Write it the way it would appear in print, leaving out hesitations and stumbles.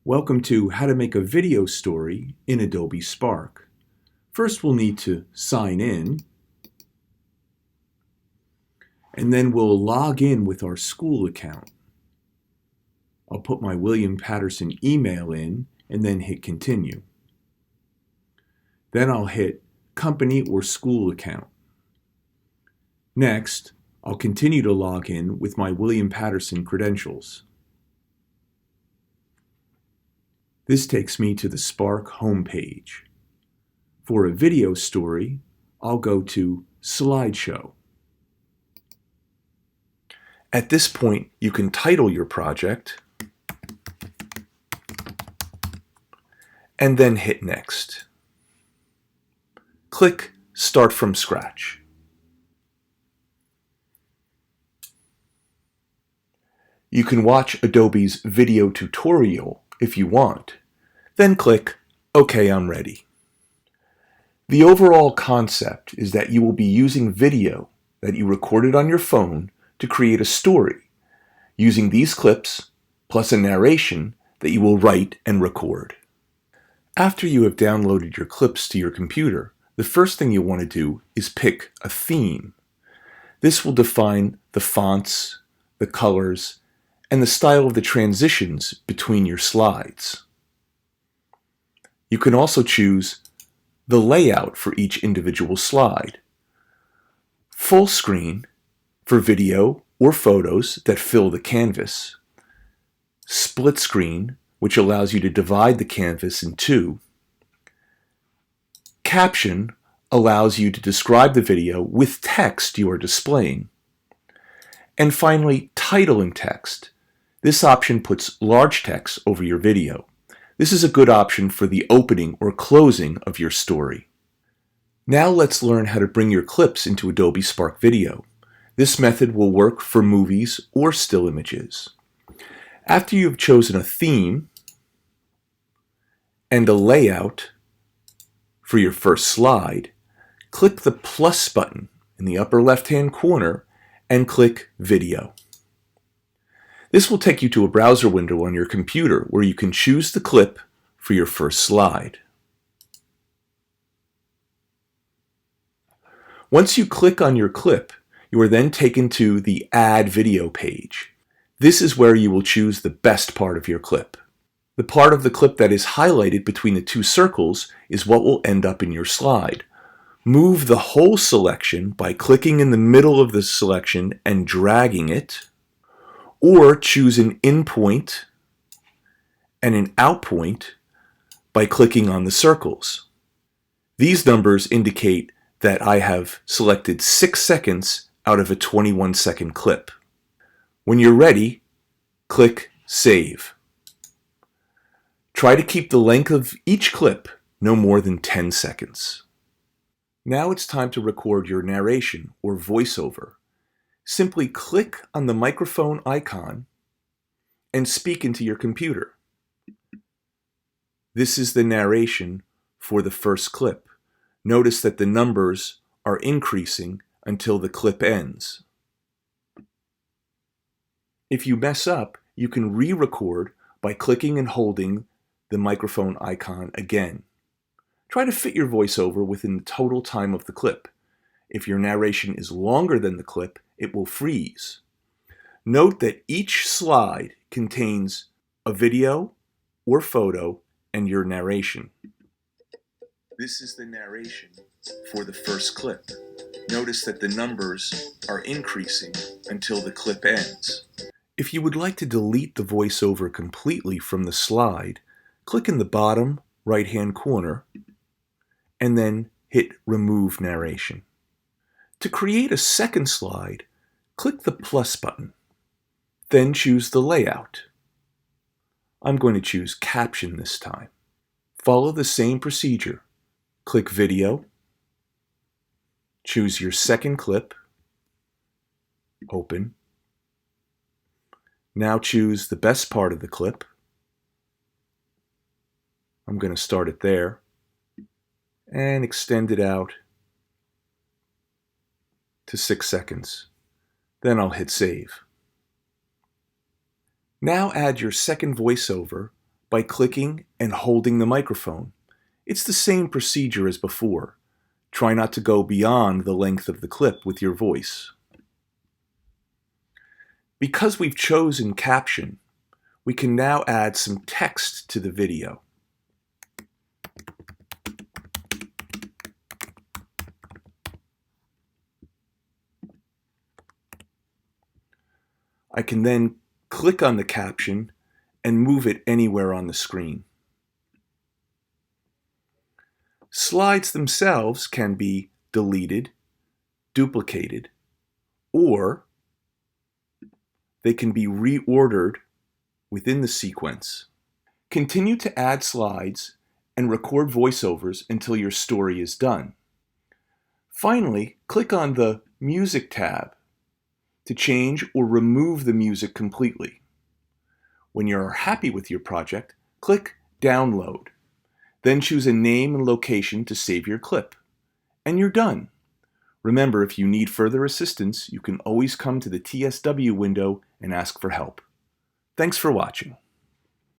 Welcome to How to Make a Video Story in Adobe Spark. First, we'll need to sign in, and then we'll log in with our school account. I'll put my William Paterson email in and then hit Continue. Then I'll hit Company or School Account. Next, I'll continue to log in with my William Paterson credentials. This takes me to the Spark homepage. For a video story, I'll go to Slideshow. At this point, you can title your project and then hit Next. Click Start from Scratch. You can watch Adobe's video tutorial if you want, then click OK, I'm ready. The overall concept is that you will be using video that you recorded on your phone to create a story, using these clips plus a narration that you will write and record. After you have downloaded your clips to your computer, the first thing you'll want to do is pick a theme. This will define the fonts, the colors, and the style of the transitions between your slides. You can also choose the layout for each individual slide. Full screen for video or photos that fill the canvas. Split screen, which allows you to divide the canvas in two. Caption allows you to describe the video with text you are displaying. And finally, title and text. This option puts large text over your video. This is a good option for the opening or closing of your story. Now let's learn how to bring your clips into Adobe Spark Video. This method will work for movies or still images. After you've chosen a theme and a layout for your first slide, click the plus button in the upper left-hand corner and click Video. This will take you to a browser window on your computer where you can choose the clip for your first slide. Once you click on your clip, you are then taken to the Add Video page. This is where you will choose the best part of your clip. The part of the clip that is highlighted between the two circles is what will end up in your slide. Move the whole selection by clicking in the middle of the selection and dragging it, or choose an in point and an out point by clicking on the circles. These numbers indicate that I have selected 6 seconds out of a 21-second clip. When you're ready, click Save. Try to keep the length of each clip no more than 10 seconds. Now it's time to record your narration or voiceover. Simply click on the microphone icon and speak into your computer. This is the narration for the first clip. Notice that the numbers are increasing until the clip ends. If you mess up, you can re-record by clicking and holding the microphone icon again. Try to fit your voiceover within the total time of the clip. If your narration is longer than the clip, it will freeze. Note that each slide contains a video or photo and your narration. This is the narration for the first clip. Notice that the numbers are increasing until the clip ends. If you would like to delete the voiceover completely from the slide, click in the bottom right-hand corner and then hit Remove Narration. To create a second slide, click the plus button, then choose the layout. I'm going to choose Caption this time. Follow the same procedure. Click Video, choose your second clip, Open. Now choose the best part of the clip. I'm going to start it there and extend it out to 6 seconds. Then I'll hit Save. Now add your second voiceover by clicking and holding the microphone. It's the same procedure as before. Try not to go beyond the length of the clip with your voice. Because we've chosen caption, we can now add some text to the video. I can then click on the caption and move it anywhere on the screen. Slides themselves can be deleted, duplicated, or they can be reordered within the sequence. Continue to add slides and record voiceovers until your story is done. Finally, click on the Music tab to change or remove the music completely. When you're happy with your project, click Download. Then choose a name and location to save your clip. And you're done. Remember, if you need further assistance, you can always come to the TSW window and ask for help. Thanks for watching.